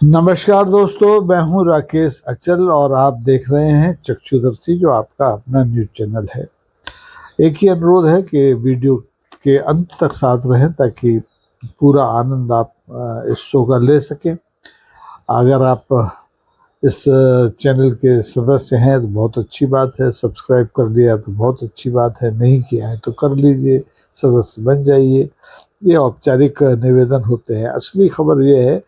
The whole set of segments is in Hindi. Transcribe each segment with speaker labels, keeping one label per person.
Speaker 1: नमस्कार दोस्तों, मैं हूं राकेश अचल और आप देख रहे हैं चक्षुदर्शी, जो आपका अपना न्यूज चैनल है। एक ही अनुरोध है कि वीडियो के अंत तक साथ रहें ताकि पूरा आनंद आप इस शो का ले सकें। अगर आप इस चैनल के सदस्य हैं तो बहुत अच्छी बात है, सब्सक्राइब कर लिया तो बहुत अच्छी बात है, नहीं किया है तो कर लीजिए, सदस्य बन जाइए। ये औपचारिक निवेदन होते हैं। असली खबर ये है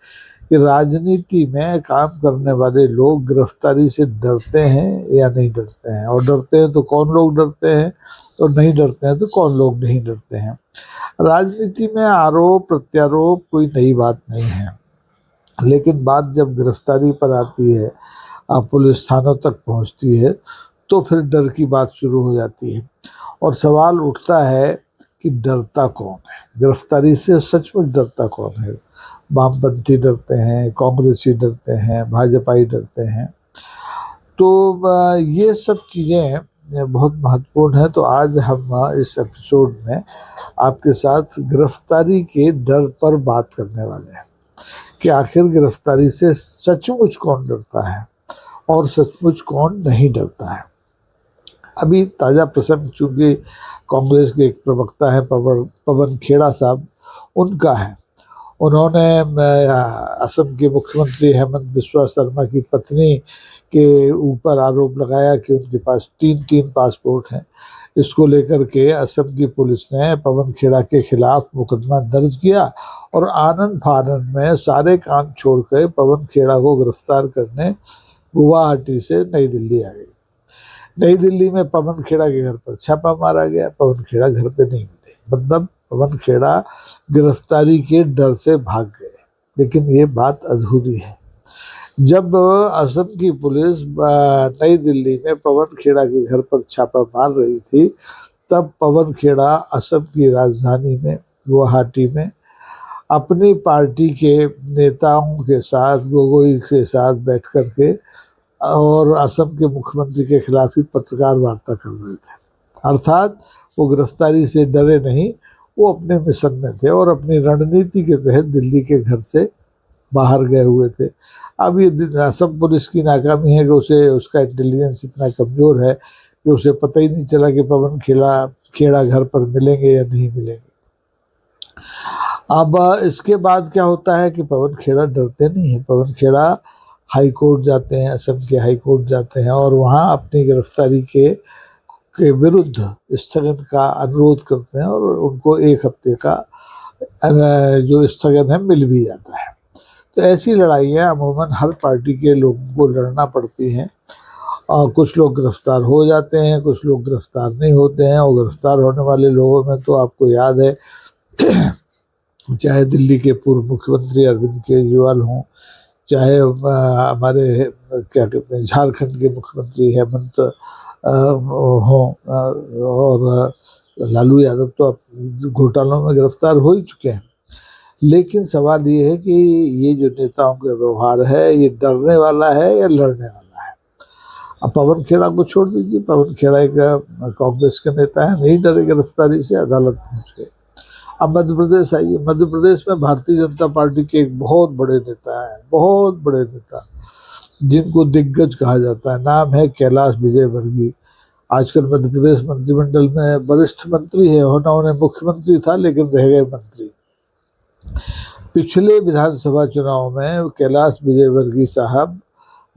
Speaker 1: कि राजनीति में काम करने वाले लोग गिरफ्तारी से डरते हैं या नहीं डरते हैं, और डरते हैं तो कौन लोग डरते हैं, और नहीं डरते हैं तो कौन लोग नहीं डरते हैं। राजनीति में आरोप प्रत्यारोप कोई नई बात नहीं है, लेकिन बात जब गिरफ्तारी पर आती है, पुलिस थानों तक पहुंचती है, तो फिर डर की बात शुरू हो जाती है। और सवाल उठता है कि डरता कौन है, गिरफ्तारी से सचमुच डरता कौन है। वामपंथी डरते हैं, कांग्रेसी डरते हैं, भाजपाई डरते हैं। तो ये सब चीज़ें बहुत महत्वपूर्ण है। तो आज हम इस एपिसोड में आपके साथ गिरफ्तारी के डर पर बात करने वाले हैं कि आखिर गिरफ्तारी से सचमुच कौन डरता है और सचमुच कौन नहीं डरता है। अभी ताज़ा प्रसंग चूंकि कांग्रेस के एक प्रवक्ता है पवन खेड़ा साहब, उनका है। उन्होंने असम के मुख्यमंत्री हेमंत बिस्वा शर्मा की पत्नी के ऊपर आरोप लगाया कि उनके पास तीन पासपोर्ट हैं। इसको लेकर के असम की पुलिस ने पवन खेड़ा के खिलाफ मुकदमा दर्ज किया और आनंद फानंद में सारे काम छोड़कर पवन खेड़ा को गिरफ्तार करने गुवाहाटी से नई दिल्ली आ गई। नई दिल्ली में पवन खेड़ा के घर पर छापा मारा गया। पवन खेड़ा घर पे नहीं मिले, मतलब पवन खेड़ा गिरफ्तारी के डर से भाग गए। लेकिन ये बात अधूरी है। जब असम की पुलिस नई दिल्ली में पवन खेड़ा के घर पर छापा मार रही थी, तब पवन खेड़ा असम की राजधानी में गुवाहाटी में अपनी पार्टी के नेताओं के साथ, गोगोई के साथ बैठ कर के और असम के मुख्यमंत्री के खिलाफ ही पत्रकार वार्ता कर रहे थे। अर्थात वो गिरफ्तारी से डरे नहीं, वो अपने मिशन में थे और अपनी रणनीति के तहत दिल्ली के घर से बाहर गए हुए थे। अब ये असम पुलिस की नाकामी है कि उसका इंटेलिजेंस इतना कमज़ोर है कि उसे पता ही नहीं चला कि पवन खेड़ा घर पर मिलेंगे या नहीं मिलेंगे। अब इसके बाद क्या होता है कि पवन खेड़ा डरते नहीं है। पवन खेड़ा हाई कोर्ट जाते हैं, असम के हाई कोर्ट जाते हैं और वहाँ अपनी गिरफ्तारी के विरुद्ध स्थगन का अनुरोध करते हैं और उनको 1 हफ्ते का जो स्थगन है मिल भी जाता है। तो ऐसी लड़ाइयाँ अमूमन हर पार्टी के लोगों को लड़ना पड़ती हैं और कुछ लोग गिरफ्तार हो जाते हैं, कुछ लोग गिरफ्तार नहीं होते हैं। और गिरफ्तार होने वाले लोगों में तो आपको याद है चाहे दिल्ली के पूर्व मुख्यमंत्री अरविंद केजरीवाल हों, चाहे हमारे क्या कहते हैं झारखंड के मुख्यमंत्री हेमंत हों, और लालू यादव तो अब घोटालों में गिरफ्तार हो ही चुके हैं। लेकिन सवाल ये है कि ये जो नेताओं का व्यवहार है, ये डरने वाला है या लड़ने वाला है। अब पवन खेड़ा को छोड़ दीजिए, पवन खेड़ा एक कांग्रेस के नेता है, नहीं डरे गिरफ्तारी से, अदालत पहुंच गए। अब मध्य प्रदेश आइए। मध्य प्रदेश में भारतीय जनता पार्टी के एक बहुत बड़े नेता हैं, बहुत बड़े नेता, जिनको दिग्गज कहा जाता है। नाम है कैलाश विजयवर्गीय। आजकल मध्य प्रदेश मंत्रिमंडल में वरिष्ठ मंत्री है, उन्होंने मुख्यमंत्री था लेकिन रह गए मंत्री। पिछले विधानसभा चुनाव में कैलाश विजयवर्गीय साहब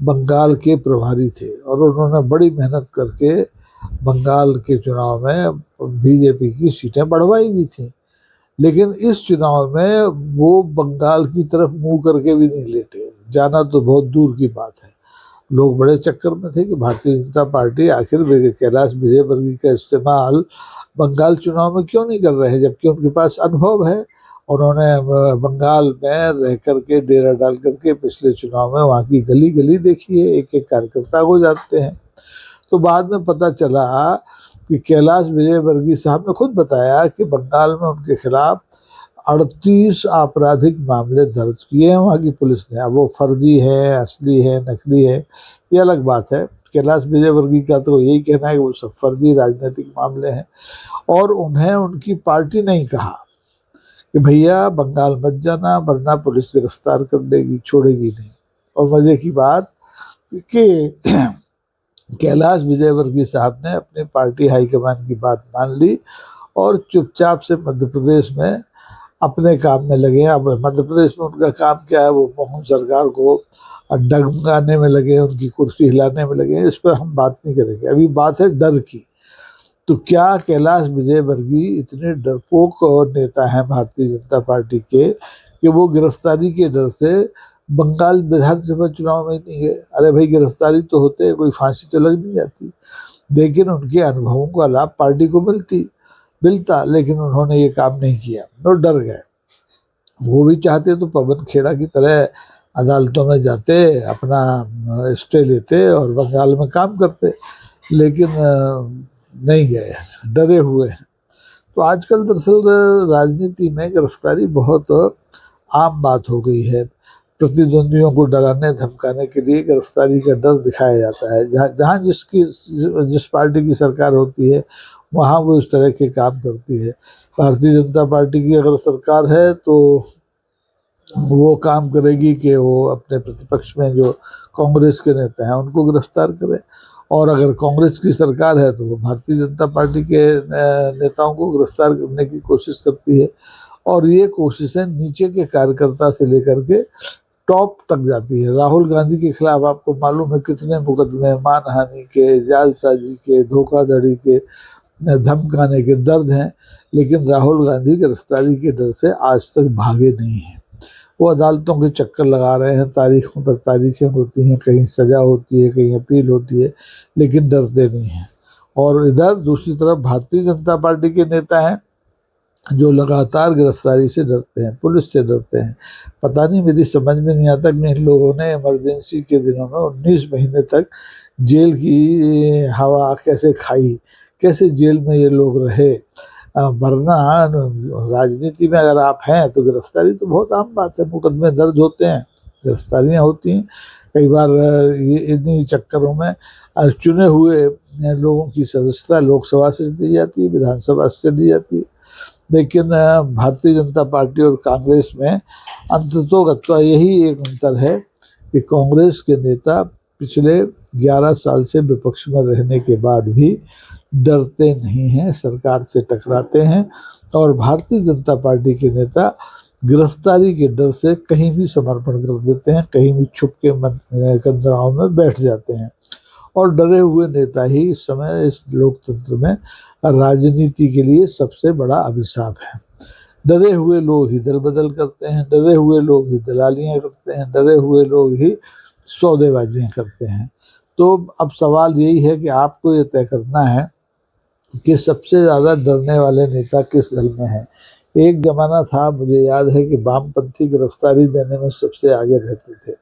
Speaker 1: बंगाल के प्रभारी थे और उन्होंने बड़ी मेहनत करके बंगाल के चुनाव में बीजेपी की सीटें बढ़वाई भी थी। लेकिन इस चुनाव में वो बंगाल की तरफ मुंह करके भी नहीं लेटे, जाना तो बहुत दूर की बात है। लोग बड़े चक्कर में थे कि भारतीय जनता पार्टी आखिर कैलाश विजयवर्गीय का इस्तेमाल बंगाल चुनाव में क्यों नहीं कर रहे हैं, जबकि उनके पास अनुभव है। उन्होंने बंगाल में रह करके डेरा डाल करके पिछले चुनाव में वहाँ की गली गली देखी है, एक एक कार्यकर्ता को जानते हैं। तो बाद में पता चला कि कैलाश विजयवर्गीय साहब ने खुद बताया कि बंगाल में उनके खिलाफ 38 आपराधिक मामले दर्ज किए हैं वहाँ की पुलिस ने। अब वो फर्जी है, असली है, नकली है, ये अलग बात है। कैलाश विजयवर्गीय का तो यही कहना है कि वो सब फर्जी राजनीतिक मामले हैं और उन्हें उनकी पार्टी नहीं कहा कि भैया बंगाल मत जाना वरना पुलिस गिरफ्तार कर लेगी, छोड़ेगी नहीं। और मजे की बात कि कैलाश विजयवर्गीय साहब ने अपनी पार्टी हाईकमान की बात मान ली और चुपचाप से मध्य प्रदेश में अपने काम में लगे हैं। अब मध्य प्रदेश में उनका काम क्या है, वो मोहन सरकार को डगमगाने में लगे हैं, उनकी कुर्सी हिलाने में लगे हैं। इस पर हम बात नहीं करेंगे, अभी बात है डर की। तो क्या कैलाश विजयवर्गीय इतने डरपोक नेता हैं भारतीय जनता पार्टी के कि वो गिरफ्तारी के डर से बंगाल विधानसभा चुनाव में नहीं गए? अरे भाई, गिरफ्तारी तो होते, कोई फांसी तो लग नहीं जाती, लेकिन उनके अनुभवों का लाभ पार्टी को मिलता, लेकिन उन्होंने ये काम नहीं किया, वो डर गए। वो भी चाहते तो पवन खेड़ा की तरह अदालतों में जाते, अपना स्टे लेते और बंगाल में काम करते, लेकिन नहीं गए, डरे हुए हैं। तो आजकल दरअसल राजनीति में गिरफ्तारी बहुत आम बात हो गई है। प्रतिद्वंदियों को डराने धमकाने के लिए गिरफ्तारी का डर दिखाया जाता है। जहाँ जिस पार्टी की सरकार होती है वहाँ वो इस तरह के काम करती है। भारतीय जनता पार्टी की अगर सरकार है तो वो काम करेगी कि वो अपने प्रतिपक्ष में जो कांग्रेस के नेता हैं उनको गिरफ्तार करे, और अगर कांग्रेस की सरकार है तो वो भारतीय जनता पार्टी के नेताओं को गिरफ्तार करने की कोशिश करती है। और ये कोशिशें नीचे के कार्यकर्ता से लेकर के टॉप तक जाती है। राहुल गांधी के खिलाफ आपको मालूम है कितने मुकदमे मानहानि के, जालसाजी के, धोखाधड़ी के, धमकाने के दर्ज हैं, लेकिन राहुल गांधी गिरफ्तारी के डर से आज तक भागे नहीं हैं। वो अदालतों के चक्कर लगा रहे हैं, तारीखों पर तारीखें होती हैं, कहीं सजा होती है, कहीं अपील होती है, लेकिन डरते नहीं हैं। और इधर दूसरी तरफ भारतीय जनता पार्टी के नेता हैं जो लगातार गिरफ्तारी से डरते हैं, पुलिस से डरते हैं। पता नहीं, मेरी समझ में नहीं आता कि इन लोगों ने इमरजेंसी के दिनों में 19 महीने तक जेल की हवा कैसे खाई, कैसे जेल में ये लोग रहे। वरना राजनीति में अगर आप हैं तो गिरफ्तारी तो बहुत आम बात है, मुकदमे दर्ज होते हैं, गिरफ्तारियाँ होती हैं। कई बार ये इन्हीं चक्करों में चुने हुए लोगों की सदस्यता लोकसभा से दी जाती है, विधानसभा से दी जाती है। लेकिन भारतीय जनता पार्टी और कांग्रेस में अंततोगत्वा यही एक अंतर है कि कांग्रेस के नेता पिछले 11 साल से विपक्ष में रहने के बाद भी डरते नहीं हैं, सरकार से टकराते हैं। और भारतीय जनता पार्टी के नेता गिरफ्तारी के डर से कहीं भी समर्पण कर देते हैं, कहीं भी छुप के कंदराओं में बैठ जाते हैं। और डरे हुए नेता ही इस समय इस लोकतंत्र में राजनीति के लिए सबसे बड़ा अभिशाप है। डरे हुए लोग ही दल बदल करते हैं, डरे हुए लोग ही दलालियाँ करते हैं, डरे हुए लोग ही सौदेबाजियाँ करते हैं। तो अब सवाल यही है कि आपको ये तय करना है कि सबसे ज़्यादा डरने वाले नेता किस दल में हैं। एक ज़माना था, मुझे याद है, कि वामपंथी गिरफ्तारी देने में सबसे आगे रहते थे।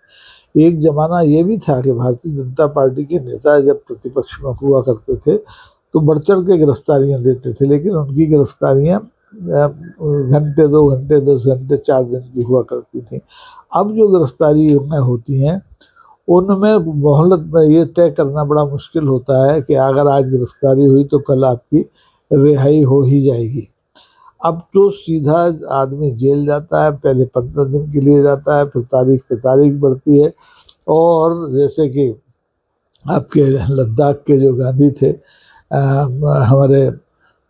Speaker 1: एक ज़माना ये भी था कि भारतीय जनता पार्टी के नेता जब प्रतिपक्ष में हुआ करते थे तो बढ़ चढ़ के गिरफ्तारियाँ देते थे, लेकिन उनकी गिरफ्तारियाँ घंटे, 2 घंटे, 10 घंटे, 4 दिन की हुआ करती थी। अब जो गिरफ्तारी में होती हैं उनमें मोहलत में ये तय करना बड़ा मुश्किल होता है कि अगर आज गिरफ्तारी हुई तो कल आपकी रिहाई हो ही जाएगी। अब तो सीधा आदमी जेल जाता है, पहले 15 दिन के लिए जाता है, फिर तारीख पे तारीख बढ़ती है। और जैसे कि आपके लद्दाख के जो गांधी थे, हमारे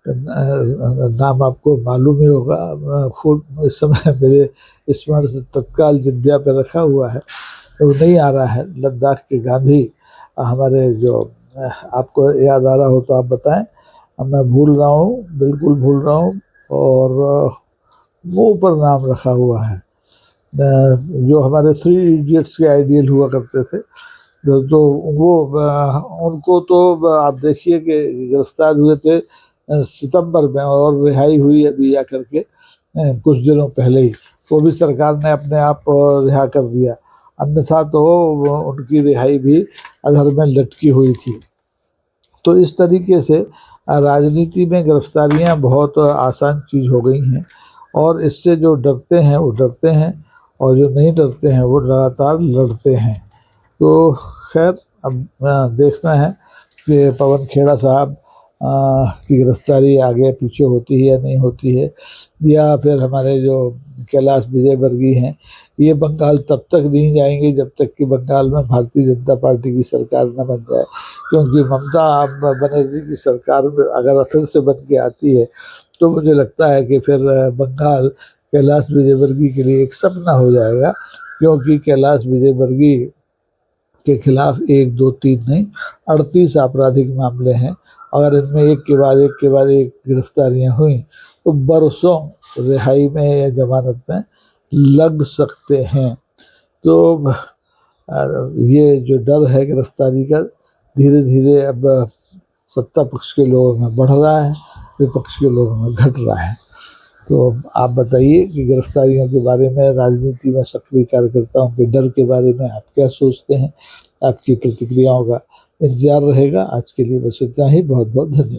Speaker 1: नाम आपको मालूम ही होगा, खुद इस समय मेरे स्मरण से तत्काल जिब्या पे रखा हुआ है, तो नहीं आ रहा है। लद्दाख के गांधी हमारे जो, आपको याद आ रहा हो तो आप बताएं। मैं भूल रहा हूँ, बिल्कुल भूल रहा हूँ, और मुंह पर नाम रखा हुआ है। जो हमारे 3 इडियट्स के आइडियल हुआ करते थे, तो वो उनको तो आप देखिए कि गिरफ्तार हुए थे सितंबर में और रिहाई हुई अभी या करके कुछ दिनों पहले ही, वो भी सरकार ने अपने आप रिहा कर दिया, अन्यथा तो उनकी रिहाई भी अधर में लटकी हुई थी। तो इस तरीके से राजनीति में गिरफ्तारियां बहुत आसान चीज़ हो गई हैं, और इससे जो डरते हैं वो डरते हैं, और जो नहीं डरते हैं वो लगातार लड़ते हैं। तो खैर, अब देखना है कि पवन खेड़ा साहब की गिरफ्तारी आगे पीछे होती है या नहीं होती है, या फिर हमारे जो कैलाश विजयवर्गीय हैं ये बंगाल तब तक नहीं जाएंगे जब तक कि बंगाल में भारतीय जनता पार्टी की सरकार न बन जाए, क्योंकि ममता बनर्जी की सरकार अगर फिर से बन के आती है तो मुझे लगता है कि फिर बंगाल कैलाश विजयवर्गीय के लिए एक सपना हो जाएगा, क्योंकि कैलाश विजयवर्गीय के खिलाफ 1 2 3 नहीं 38 आपराधिक मामले हैं। अगर इनमें एक के बाद एक गिरफ्तारियां हुई तो बरसों रिहाई में या जमानत में लग सकते हैं। तो ये जो डर है गिरफ्तारी का धीरे धीरे अब सत्ता पक्ष के लोगों में बढ़ रहा है, विपक्ष के लोगों में घट रहा है। तो आप बताइए कि गिरफ्तारियों के बारे में, राजनीति में सक्रिय कार्यकर्ताओं के डर के बारे में आप क्या सोचते हैं? आपकी प्रतिक्रियाओं का इंतजार रहेगा। आज के लिए बस इतना ही। बहुत बहुत धन्यवाद।